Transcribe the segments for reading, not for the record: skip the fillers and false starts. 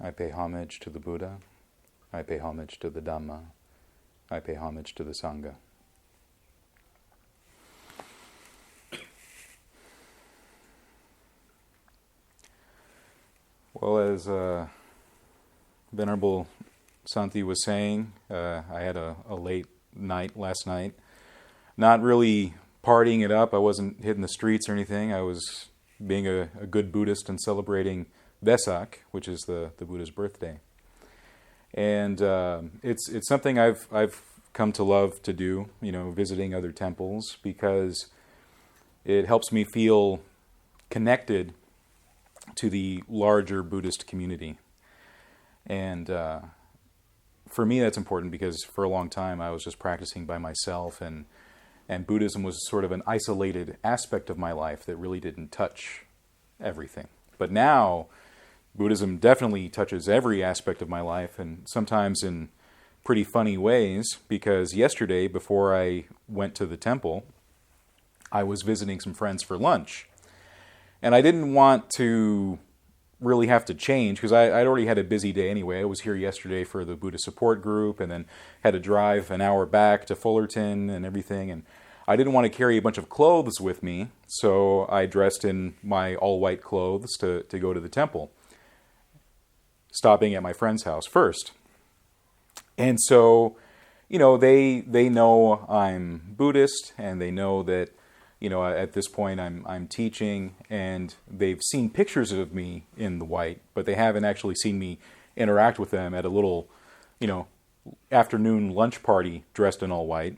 I pay homage to the Buddha. I pay homage to the Dhamma. I pay homage to the Sangha. Well, as Venerable Santi was saying, I had a late night last night. Not really partying it up. I wasn't hitting the streets or anything. I was being a good Buddhist and celebrating Vesak, which is the Buddha's birthday. And it's something I've come to love to do, visiting other temples, because it helps me feel connected to the larger Buddhist community. And for me that's important because for a long time I was just practicing by myself, and Buddhism was sort of an isolated aspect of my life that really didn't touch everything. But now Buddhism definitely touches every aspect of my life, and sometimes in pretty funny ways, because yesterday before I went to the temple, I was visiting some friends for lunch. And I didn't want to really have to change, because I'd already had a busy day anyway. I was here yesterday for the Buddha support group, and then had to drive an hour back to Fullerton and everything. And I didn't want to carry a bunch of clothes with me, so I dressed in my all-white clothes to go to the temple, stopping at my friend's house first. And so, they know I'm Buddhist, and they know that at this point I'm teaching, and they've seen pictures of me in the white, but they haven't actually seen me interact with them at a little, afternoon lunch party dressed in all white.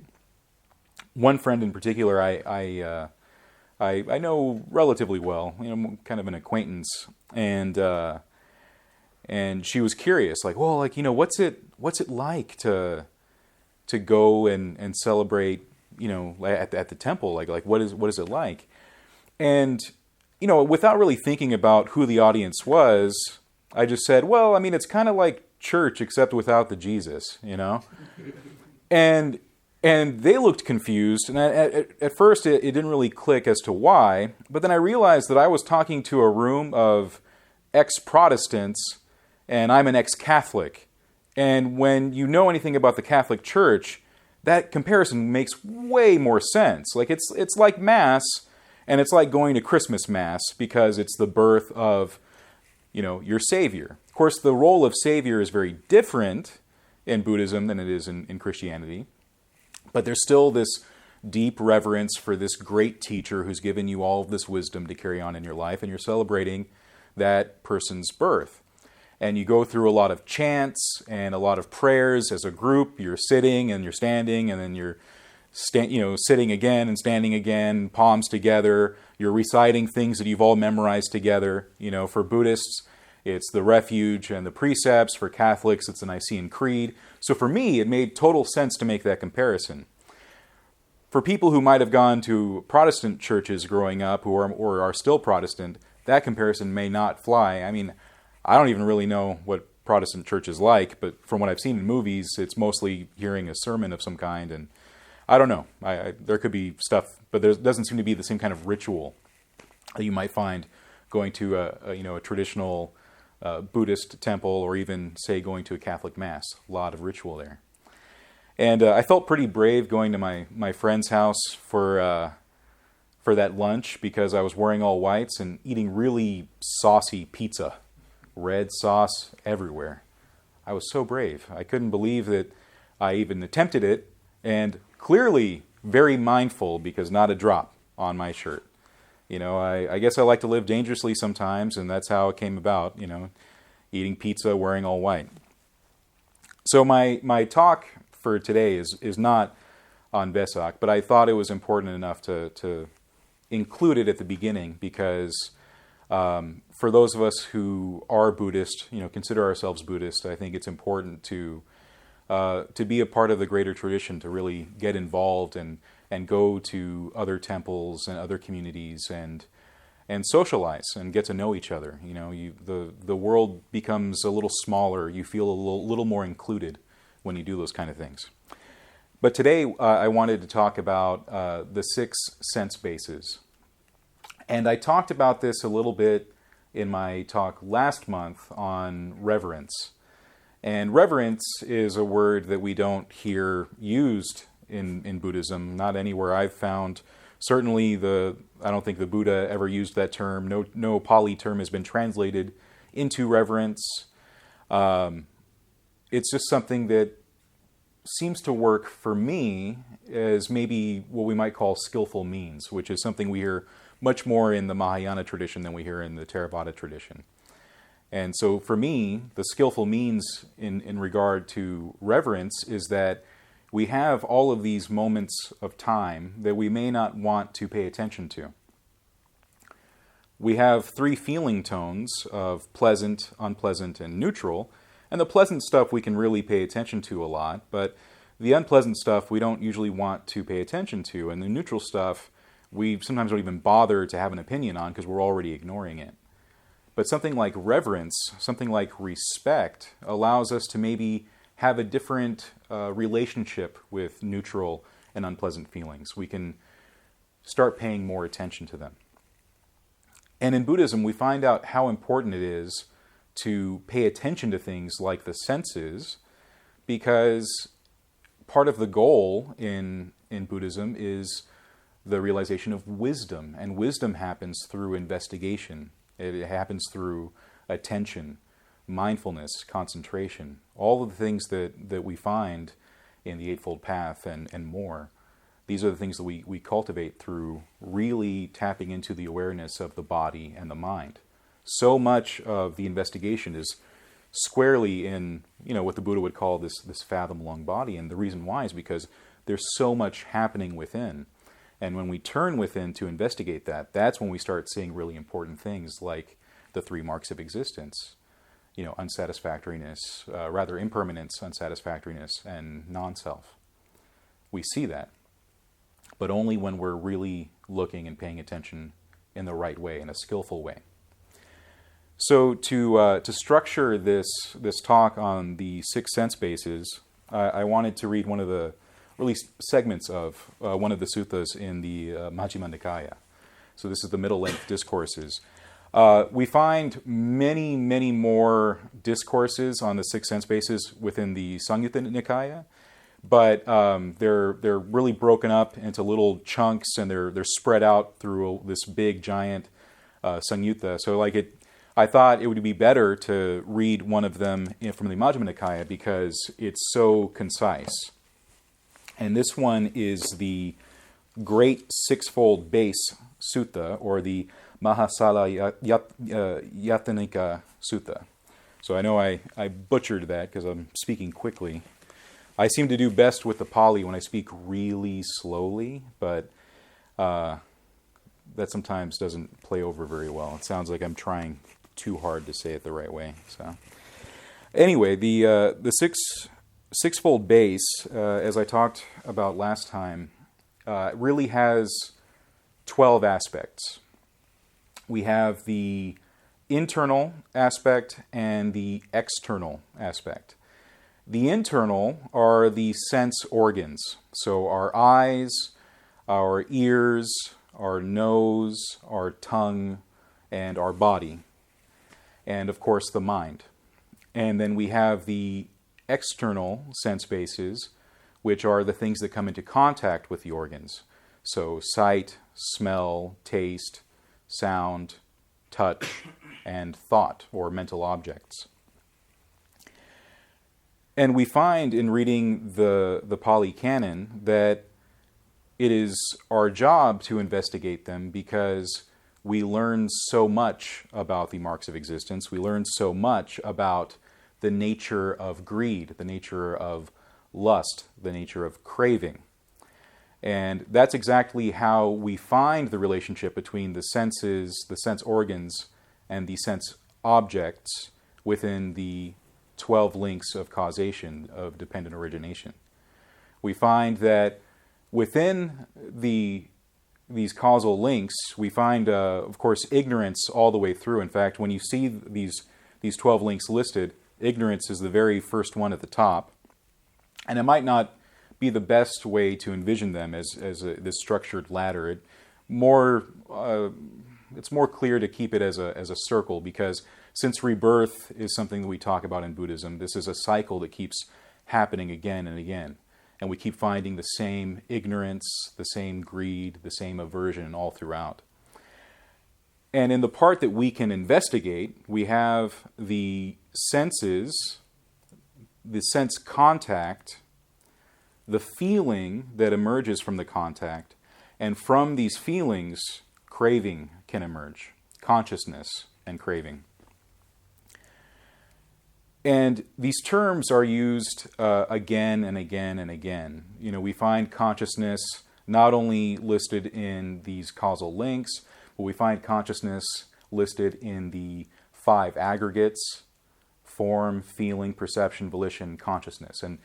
One friend in particular I know relatively well, kind of an acquaintance, and she was curious, what's it like to go and celebrate, at the temple, what is it like? And, without really thinking about who the audience was, I just said, well, it's kind of like church except without the Jesus, And they looked confused, and at first it didn't really click as to why, but then I realized that I was talking to a room of ex-Protestants, and I'm an ex-Catholic. And when you know anything about the Catholic Church, that comparison makes way more sense. It's like Mass, and it's like going to Christmas Mass, because it's the birth of, your Savior. Of course, the role of Savior is very different in Buddhism than it is in Christianity. But there's still this deep reverence for this great teacher who's given you all of this wisdom to carry on in your life, and you're celebrating that person's birth. And you go through a lot of chants and a lot of prayers as a group. You're sitting and you're standing, and then you're sitting again and standing again, palms together. You're reciting things that you've all memorized together. For Buddhists, it's the refuge and the precepts. For Catholics, it's the Nicene Creed. So for me, it made total sense to make that comparison. For people who might have gone to Protestant churches growing up, or are still Protestant, that comparison may not fly. I don't even really know what Protestant church is like, but from what I've seen in movies, it's mostly hearing a sermon of some kind, and I don't know. There could be stuff, but there doesn't seem to be the same kind of ritual that you might find going to a traditional Buddhist temple, or even, say, going to a Catholic Mass. A lot of ritual there. And I felt pretty brave going to my friend's house for that lunch, because I was wearing all whites and eating really saucy pizza. Red sauce everywhere. I was so brave. I couldn't believe that I even attempted it, and clearly very mindful, because not a drop on my shirt. I guess I like to live dangerously sometimes, and that's how it came about, eating pizza, wearing all white. So my talk for today is not on Vesak, but I thought it was important enough to include it at the beginning, because for those of us who are Buddhist, consider ourselves Buddhist, I think it's important to be a part of the greater tradition, to really get involved and go to other temples and other communities and socialize and get to know each other. The world becomes a little smaller. You feel a little more included when you do those kind of things. But today I wanted to talk about the 6 sense bases. And I talked about this a little bit in my talk last month on reverence. And reverence is a word that we don't hear used in Buddhism, not anywhere I've found. Certainly, I don't think the Buddha ever used that term. No Pali term has been translated into reverence. It's just something that seems to work for me as maybe what we might call skillful means, which is something we hear much more in the Mahayana tradition than we hear in the Theravada tradition. And so for me, the skillful means in regard to reverence is that we have all of these moments of time that we may not want to pay attention to. We have three feeling tones of pleasant, unpleasant, and neutral. And the pleasant stuff we can really pay attention to a lot, but the unpleasant stuff we don't usually want to pay attention to. And the neutral stuff we sometimes don't even bother to have an opinion on because we're already ignoring it. But something like reverence, something like respect, allows us to maybe have a different relationship with neutral and unpleasant feelings. We can start paying more attention to them. And in Buddhism, we find out how important it is to pay attention to things like the senses, because part of the goal in Buddhism is the realization of wisdom. And wisdom happens through investigation. It happens through attention, mindfulness, concentration, all of the things that we find in the Eightfold Path and more. These are the things that we cultivate through really tapping into the awareness of the body and the mind. So much of the investigation is squarely in, what the Buddha would call this fathom-long body. And the reason why is because there's so much happening within. And when we turn within to investigate that, that's when we start seeing really important things like the three marks of existence. Unsatisfactoriness, impermanence, unsatisfactoriness, and non-self. We see that, but only when we're really looking and paying attention in the right way, in a skillful way. So to structure this talk on the six sense bases, I wanted to read one of the, or at least segments of one of the suttas in the Majjhima Nikaya. So this is the middle-length discourses. We find many, many more discourses on the six sense bases within the Samyutta Nikaya, but they're really broken up into little chunks, and they're spread out through this big, giant Samyutta. So I thought it would be better to read one of them from the Majjhima Nikaya because it's so concise. And this one is the Great Sixfold Base Sutta, or the Mahasalayatanika Sutta. So I know I butchered that because I'm speaking quickly. I seem to do best with the Pali when I speak really slowly, but that sometimes doesn't play over very well. It sounds like I'm trying too hard to say it the right way. So anyway, the sixfold base, as I talked about last time, really has 12 aspects. We have the internal aspect and the external aspect. The internal are the sense organs. So our eyes, our ears, our nose, our tongue, and our body. And of course the mind. And then we have the external sense bases, which are the things that come into contact with the organs. So sight, smell, taste, sound, touch, and thought, or mental objects. And we find in reading the Pali Canon that it is our job to investigate them because we learn so much about the marks of existence. We learn so much about the nature of greed, the nature of lust, the nature of craving. And that's exactly how we find the relationship between the senses, the sense organs, and the sense objects within the 12 links of causation, of dependent origination. We find that within these causal links, we find, of course, ignorance all the way through. In fact, when you see these 12 links listed, ignorance is the very first one at the top. And it might not be the best way to envision them as this structured ladder. More it's more clear to keep it as a circle, because since rebirth is something that we talk about in Buddhism, this is a cycle that keeps happening again and again. And we keep finding the same ignorance, the same greed, the same aversion all throughout. And in the part that we can investigate, we have the senses, the sense contact, the feeling that emerges from the contact, and from these feelings, craving can emerge, consciousness and craving. And these terms are used again and again and again. You know, we find consciousness not only listed in these causal links, but we find consciousness listed in the 5 aggregates: form, feeling, perception, volition, consciousness. And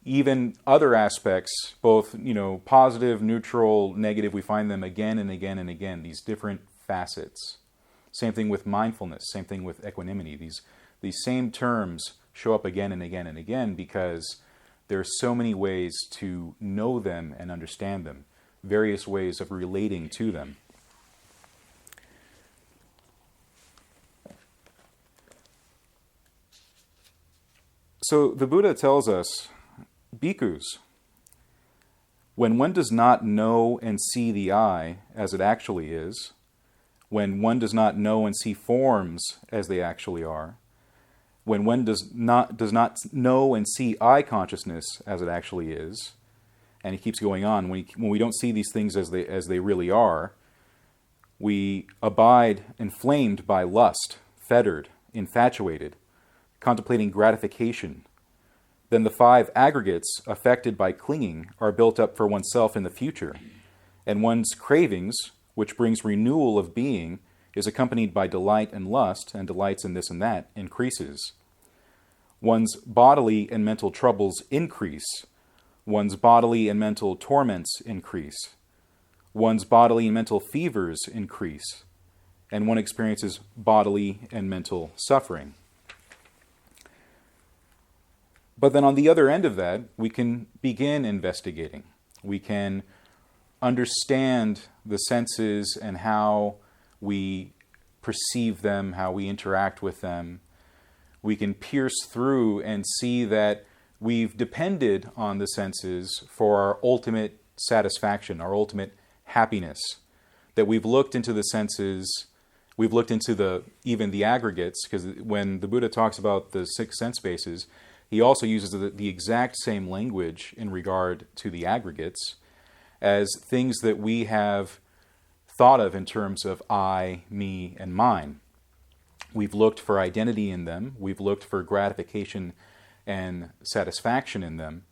even other aspects, both, you know, positive, neutral, negative, we find them again and again and again, these different facets. Same thing with mindfulness, same thing with equanimity. These same terms show up again and again and again because there are so many ways to know them and understand them, various ways of relating to them. So the Buddha tells us, bhikkhus, when one does not know and see the I as it actually is, when one does not know and see forms as they actually are, when one does not know and see I consciousness as it actually is, and he keeps going on, when we don't see these things as they really are, we abide inflamed by lust, fettered, infatuated, contemplating gratification. Then the 5 aggregates affected by clinging are built up for oneself in the future, and one's cravings, which brings renewal of being, is accompanied by delight and lust, and delights in this and that, increases. One's bodily and mental troubles increase. One's bodily and mental torments increase. One's bodily and mental fevers increase. And one experiences bodily and mental suffering. But then on the other end of that, we can begin investigating. We can understand the senses and how we perceive them, how we interact with them. We can pierce through and see that we've depended on the senses for our ultimate satisfaction, our ultimate happiness. That we've looked into the senses, we've looked into even the aggregates, because when the Buddha talks about the 6 sense bases, he also uses the exact same language in regard to the aggregates as things that we have thought of in terms of I, me, and mine. We've looked for identity in them. We've looked for gratification and satisfaction in them,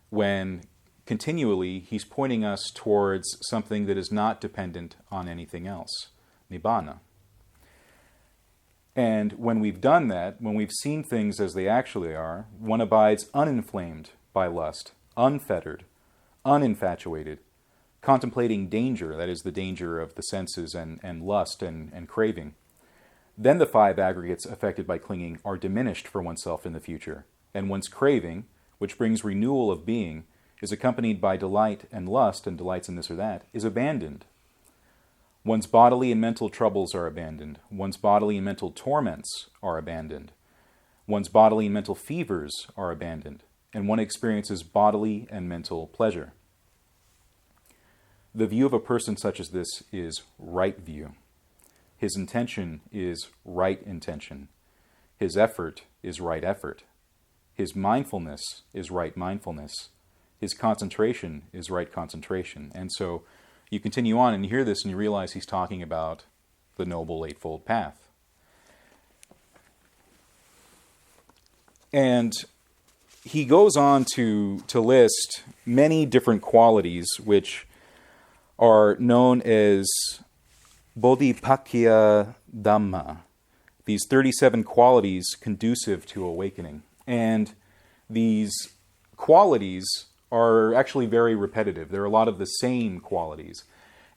when continually he's pointing us towards something that is not dependent on anything else, nibbana. And when we've done that, when we've seen things as they actually are, one abides uninflamed by lust, unfettered, uninfatuated, contemplating danger, that is the danger of the senses and lust and craving. Then the 5 aggregates affected by clinging are diminished for oneself in the future, and one's craving, which brings renewal of being, is accompanied by delight and lust, and delights in this or that, is abandoned. One's bodily and mental troubles are abandoned. One's bodily and mental torments are abandoned. One's bodily and mental fevers are abandoned, and one experiences bodily and mental pleasure. The view of a person such as this is right view. His intention is right intention. His effort is right effort. His mindfulness is right mindfulness. His concentration is right concentration. And so you continue on and you hear this and you realize he's talking about the Noble Eightfold Path. And he goes on to list many different qualities which are known as Bodhipakkhya Dhamma, these 37 qualities conducive to awakening. And these qualities are actually very repetitive. There are a lot of the same qualities.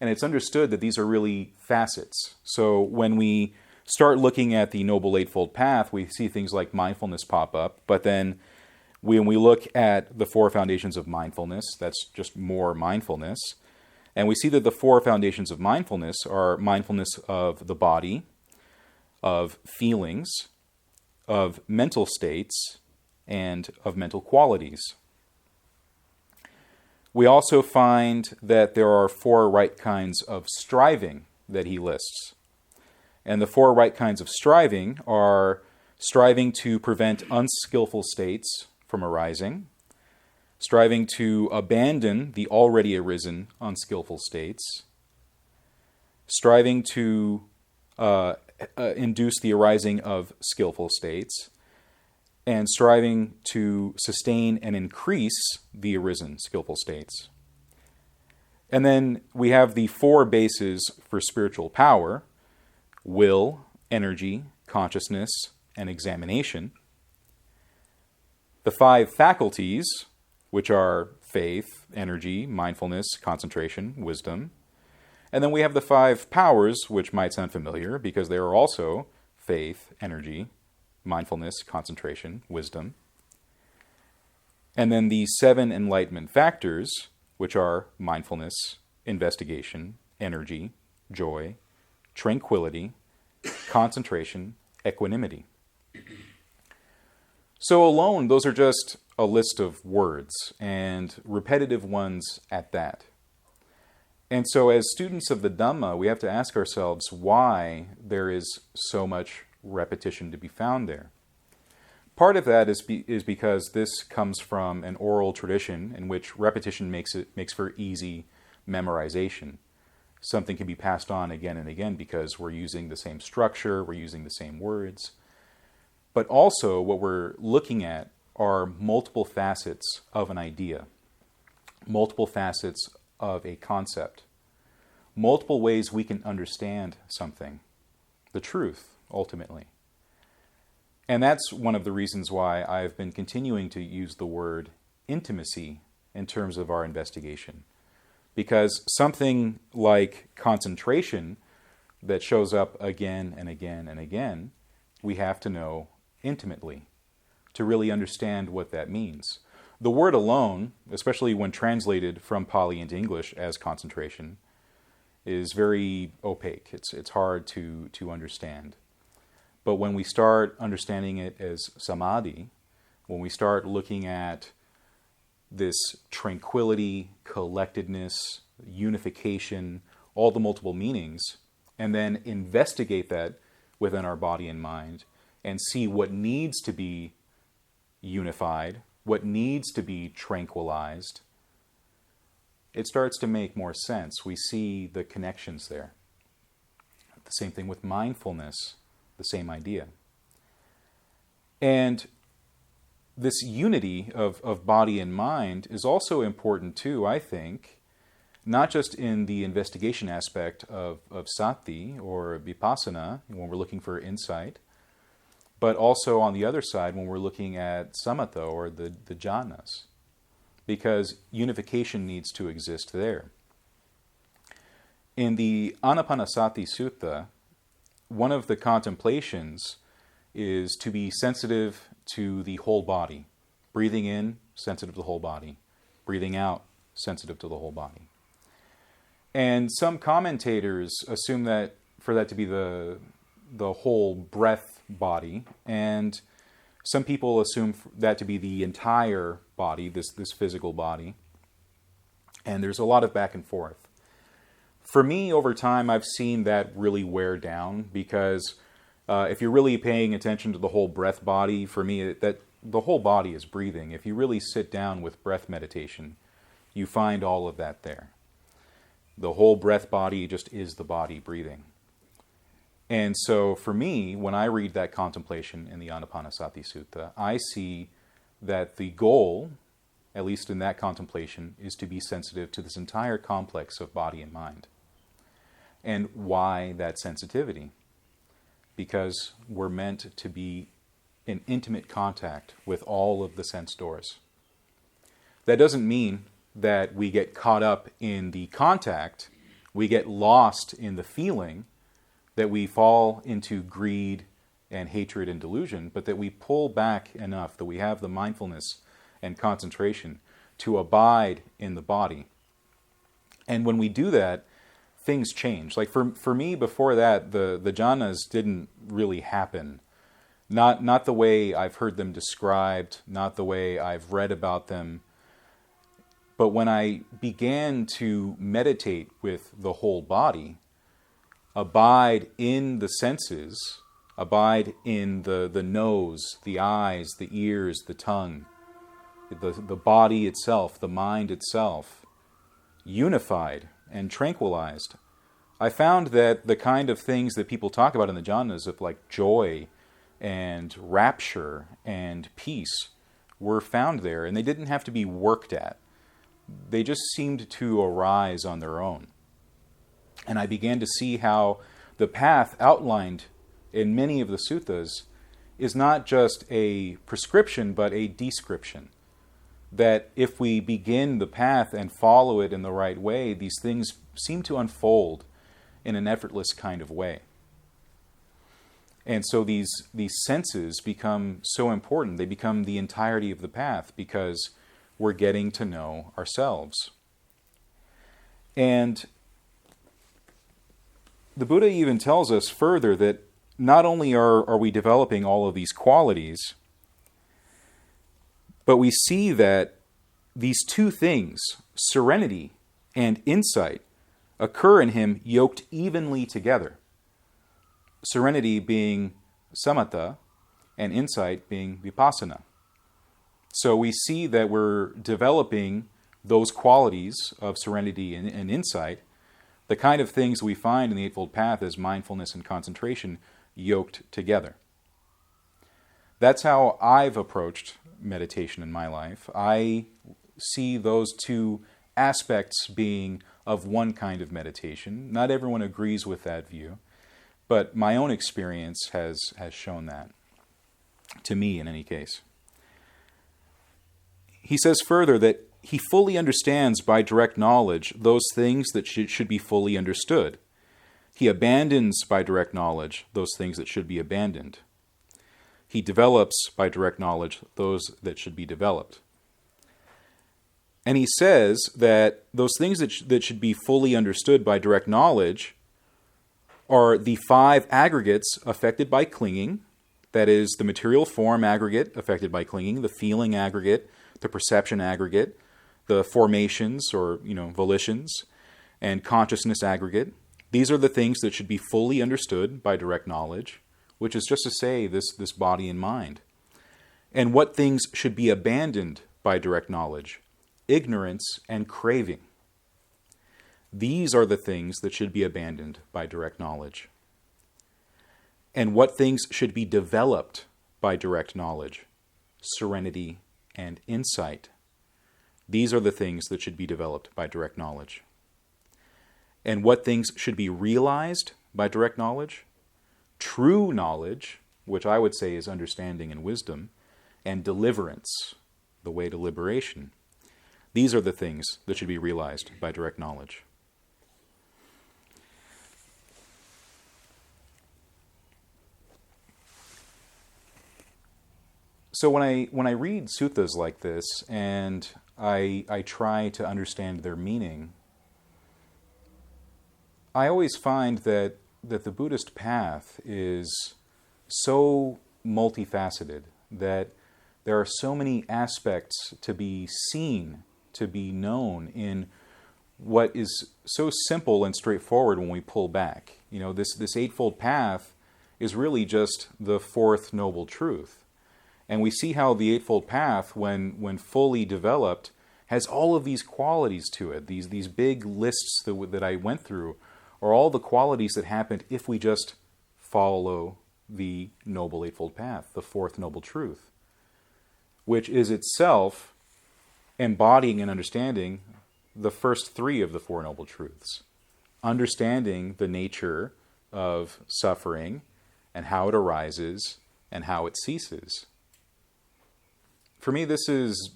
And it's understood that these are really facets. So when we start looking at the Noble Eightfold Path, we see things like mindfulness pop up. But then when we look at the 4 foundations of mindfulness, that's just more mindfulness. And we see that the four foundations of mindfulness are mindfulness of the body, of feelings, of mental states, and of mental qualities. We also find that there are four right kinds of striving that he lists. And the four right kinds of striving are striving to prevent unskillful states from arising, striving to abandon the already arisen unskillful states, striving to induce the arising of skillful states, and striving to sustain and increase the arisen skillful states. And then we have the four bases for spiritual power: will, energy, consciousness, and examination. The five faculties, which are faith, energy, mindfulness, concentration, wisdom. And then we have the five powers, which might sound familiar because they are also faith, energy, mindfulness, concentration, wisdom. And then the seven enlightenment factors, which are mindfulness, investigation, energy, joy, tranquility, concentration, equanimity. So alone, those are just a list of words, and repetitive ones at that. And so as students of the Dhamma, we have to ask ourselves why there is so much repetition to be found there. Part of that is because this comes from an oral tradition in which repetition makes for easy memorization. Something can be passed on again and again because we're using the same structure, we're using the same words. But also what we're looking at are multiple facets of an idea, multiple facets of a concept, multiple ways we can understand something, the truth, ultimately. And that's one of the reasons why I've been continuing to use the word intimacy in terms of our investigation. Because something like concentration that shows up again and again and again, we have to know intimately to really understand what that means. The word alone, especially when translated from Pali into English as concentration, is very opaque. It's hard to understand. But when we start understanding it as samadhi, when we start looking at this tranquility, collectedness, unification, all the multiple meanings, and then investigate that within our body and mind and see what needs to be unified, what needs to be tranquilized, it starts to make more sense. We see the connections there. The same thing with mindfulness, the same idea. And this unity of body and mind is also important too, I think, not just in the investigation aspect of sati or vipassana, when we're looking for insight, but also on the other side when we're looking at samatha or the jhanas, because unification needs to exist there. In the Anapanasati Sutta, one of the contemplations is to be sensitive to the whole body. Breathing in, sensitive to the whole body. Breathing out, sensitive to the whole body. And some commentators assume that for that to be the whole breath body, and some people assume that to be the entire body, this physical body. And there's a lot of back and forth. For me, over time, I've seen that really wear down because if you're really paying attention to the whole breath body, for me, that the whole body is breathing. If you really sit down with breath meditation, you find all of that there. The whole breath body just is the body breathing. And so for me, when I read that contemplation in the Anapanasati Sutta, I see that the goal, at least in that contemplation, is to be sensitive to this entire complex of body and mind. And why that sensitivity? Because we're meant to be in intimate contact with all of the sense doors. That doesn't mean that we get caught up in the contact, we get lost in the feeling, that we fall into greed and hatred and delusion, but that we pull back enough, that we have the mindfulness and concentration to abide in the body, And when we do that, things change. Like for me, before that, the jhanas didn't really happen. Not the way I've heard them described, not the way I've read about them. But when I began to meditate with the whole body, abide in the senses, abide in the nose, the eyes, the ears, the tongue, the body itself, the mind itself, unified and tranquilized, I found that the kind of things that people talk about in the jhanas of like joy and rapture and peace were found there, and they didn't have to be worked at. They just seemed to arise on their own. And I began to see how the path outlined in many of the suttas is not just a prescription, but a description. That if we begin the path and follow it in the right way, these things seem to unfold in an effortless kind of way. And so these senses become so important. They become the entirety of the path because we're getting to know ourselves. And the Buddha even tells us further that not only are we developing all of these qualities, but we see that these two things, serenity and insight, occur in him yoked evenly together. Serenity being samatha and insight being vipassana. So we see that we're developing those qualities of serenity and insight, the kind of things we find in the Eightfold Path as mindfulness and concentration yoked together. That's how I've approached meditation in my life. I see those two aspects being of one kind of meditation. Not everyone agrees with that view, but my own experience has shown that, to me in any case. He says further that he fully understands by direct knowledge those things that should be fully understood. He abandons by direct knowledge those things that should be abandoned. He develops by direct knowledge those that should be developed. And he says that those things that should be fully understood by direct knowledge are the 5 aggregates affected by clinging. That is, the material form aggregate affected by clinging, the feeling aggregate, the perception aggregate, the formations or volitions, and consciousness aggregate. These are the things that should be fully understood by direct knowledge, which is just to say this body and mind. And what things should be abandoned by direct knowledge? Ignorance and craving. These are the things that should be abandoned by direct knowledge. And what things should be developed by direct knowledge? Serenity and insight. These are the things that should be developed by direct knowledge. And what things should be realized by direct knowledge? True knowledge, which I would say is understanding and wisdom, and deliverance, the way to liberation. These are the things that should be realized by direct knowledge. So when I read suttas like this and I try to understand their meaning, I always find that the Buddhist path is so multifaceted, that there are so many aspects to be seen, to be known in what is so simple and straightforward when we pull back. This Eightfold Path is really just the 4th Noble Truth. And we see how the Eightfold Path, when fully developed, has all of these qualities to it. These big lists that I went through are all the qualities that happened if we just follow the Noble Eightfold Path, the 4th Noble Truth, which is itself embodying and understanding the first 3 of the 4 Noble Truths. Understanding the nature of suffering and how it arises and how it ceases. For me, this is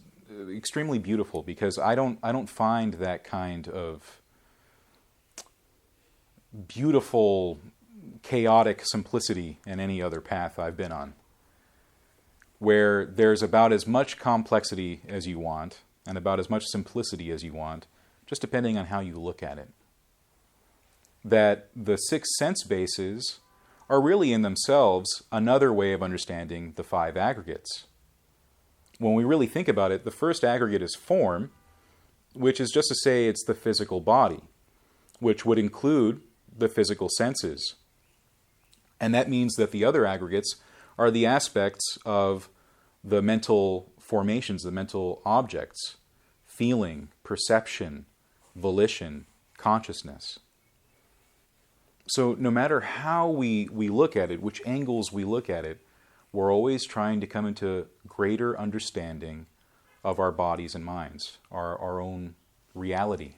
extremely beautiful because I don't find that kind of beautiful, chaotic simplicity in any other path I've been on, where there's about as much complexity as you want and about as much simplicity as you want, just depending on how you look at it. That the 6 sense bases are really in themselves another way of understanding the 5 aggregates. When we really think about it, the first aggregate is form, which is just to say it's the physical body, which would include the physical senses. And that means that the other aggregates are the aspects of the mental formations, the mental objects, feeling, perception, volition, consciousness. So no matter how we look at it, which angles we look at it, we're always trying to come into greater understanding of our bodies and minds, our own reality.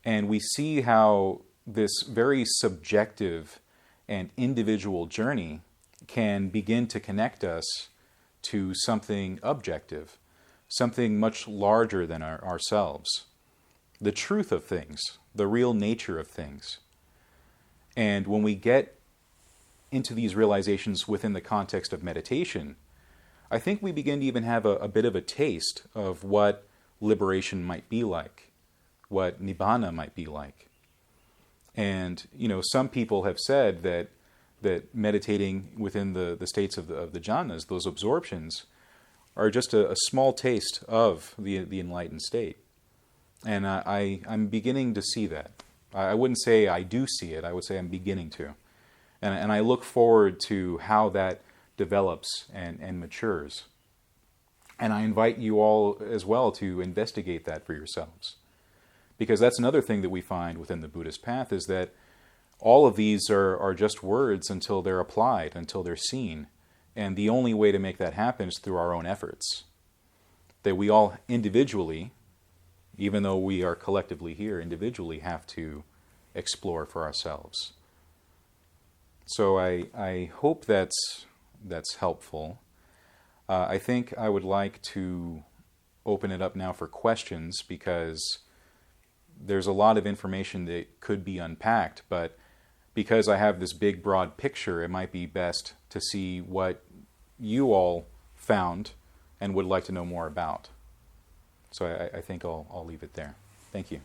And we see how this very subjective and individual journey can begin to connect us to something objective, something much larger than ourselves, the truth of things, the real nature of things. And when we get into these realizations within the context of meditation, I think we begin to even have a bit of a taste of what liberation might be like, what nibbana might be like. And, some people have said that meditating within the states of the jhanas, those absorptions, are just a small taste of the enlightened state. And I'm beginning to see that. I wouldn't say I do see it, I would say I'm beginning to. And I look forward to how that develops and matures. And I invite you all as well to investigate that for yourselves. Because that's another thing that we find within the Buddhist path, is that all of these are just words until they're applied, until they're seen. And the only way to make that happen is through our own efforts. That we all individually, even though we are collectively here, individually have to explore for ourselves. So I hope that's helpful. I think I would like to open it up now for questions, because there's a lot of information that could be unpacked, but because I have this big, broad picture, it might be best to see what you all found and would like to know more about. So I think I'll leave it there. Thank you.